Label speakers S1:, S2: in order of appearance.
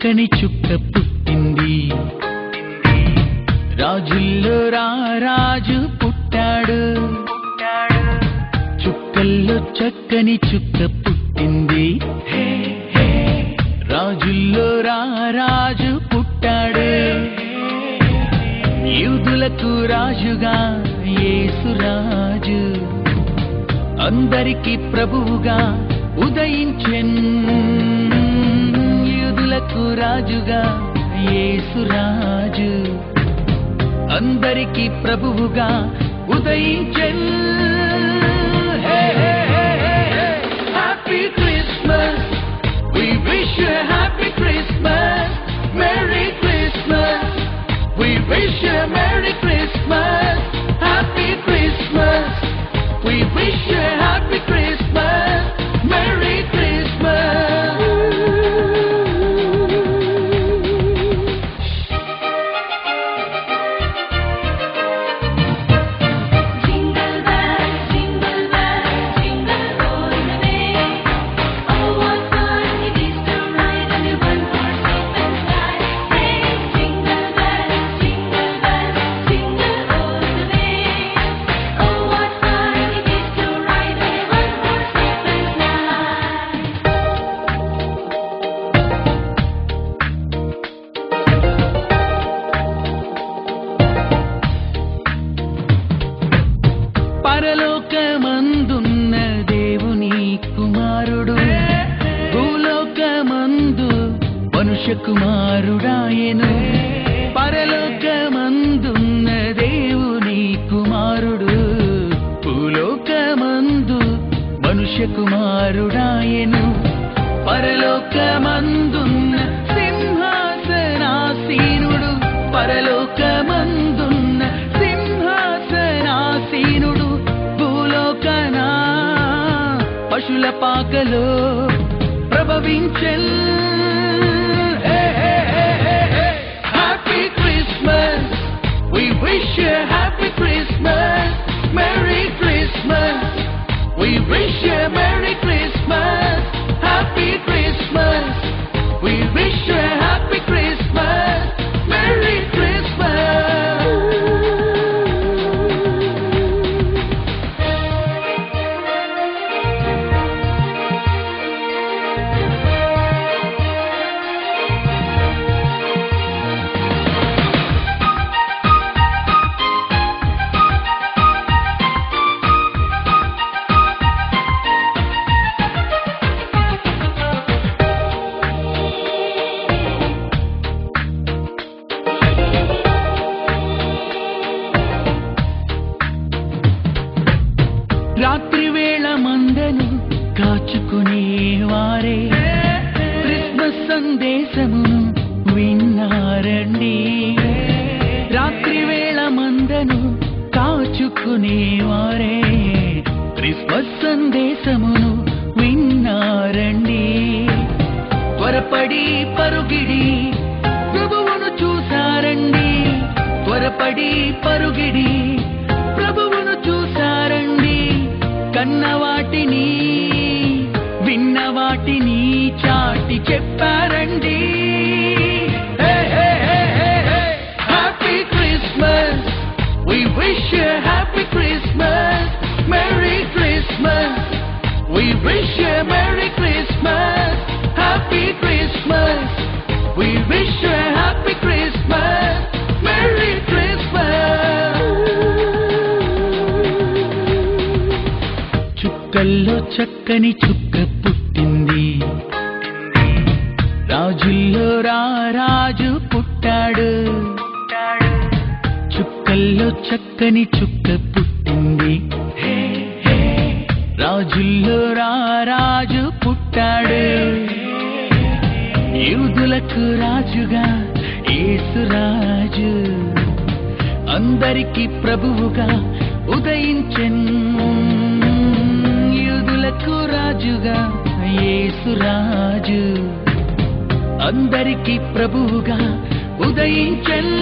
S1: చక్కని చుక్క పుట్టింది, రాజుల్లో రారాజు పుట్టాడు. చుక్కల్లో చక్కని చుక్క పుట్టింది, రాజుల్లో రారాజు పుట్టాడు. యూదులకు రాజుగా యేసురాజు, అందరికి ప్రభువుగా ఉదయించెన్. యూదులకు రాజుగా యేసురాజు, అందరికి ప్రభువుగా ఉదయించెన్. Happy Christmas, we wish you a happy Christmas, Merry Christmas, we wish you a Merry Christmas, Happy Christmas, we wish you a happy Christmas, Merry Christmas.
S2: Jingle bells, jingle bells, jingle all the way. Oh, what fun it is to ride on a one-horse open sleigh. Hey, jingle bells, jingle all the way. Oh, what fun it is to ride on a one-horse open
S1: పరలోకమందున్న దేవుని కుమారుడు, భూలోకమందు మనుష్య కుమారుడాయెను. పరలోకమందున్న దేవుని కుమారుడు, భూలోకమందు మనుష్య కుమారుడాయెను. పరలోకమందున్న సింహాసనాసీనుడు, పరలోకమందున్న సింహాసనాసీనుడు, భూలోకన పశుల పాకలో ప్రభవించెన్. Happy Christmas, we wish you a happy Christmas, Merry Christmas, we wish you a Merry Christmas, Happy Christmas, we wish you a happy Christmas, Merry Christmas. రాత్రి వేళ మందను కాచుకునేవారే క్రిస్మస్ సందేశమును విన్నారండి. రాత్రి వేళ మందను కాచుకునేవారే క్రిస్మస్ సందేశమును విన్నారండి. త్వరపడి పరుగిడి ప్రభువును చూసారండి, త్వరపడి పరుగిడి ప్రభువును చూసారండి. కన్న వాటిని విన్న వాటిని చాటి చెప్పారండి. Happy Christmas, we wish you a happy Christmas, Merry Christmas, we wish you a Merry Christmas, Happy Christmas, we wish you a happy Christmas, Merry Christmas. చుక్కల్లో చక్కని చుక్క పుట్టింది, రాజుల్లో రారాజు పుట్టాడు. చుక్కల్లో చక్కని చుక్క పుట్టింది, రాజుల్లో రారాజు పుట్టాడు. యూదులకు రాజుగా యేసురాజు, అందరికి ప్రభువుగా ఉదయించెన్. యూదులకు రాజుగా యేసురాజు, అందరికి ప్రభువుగా ఉదయించెన్.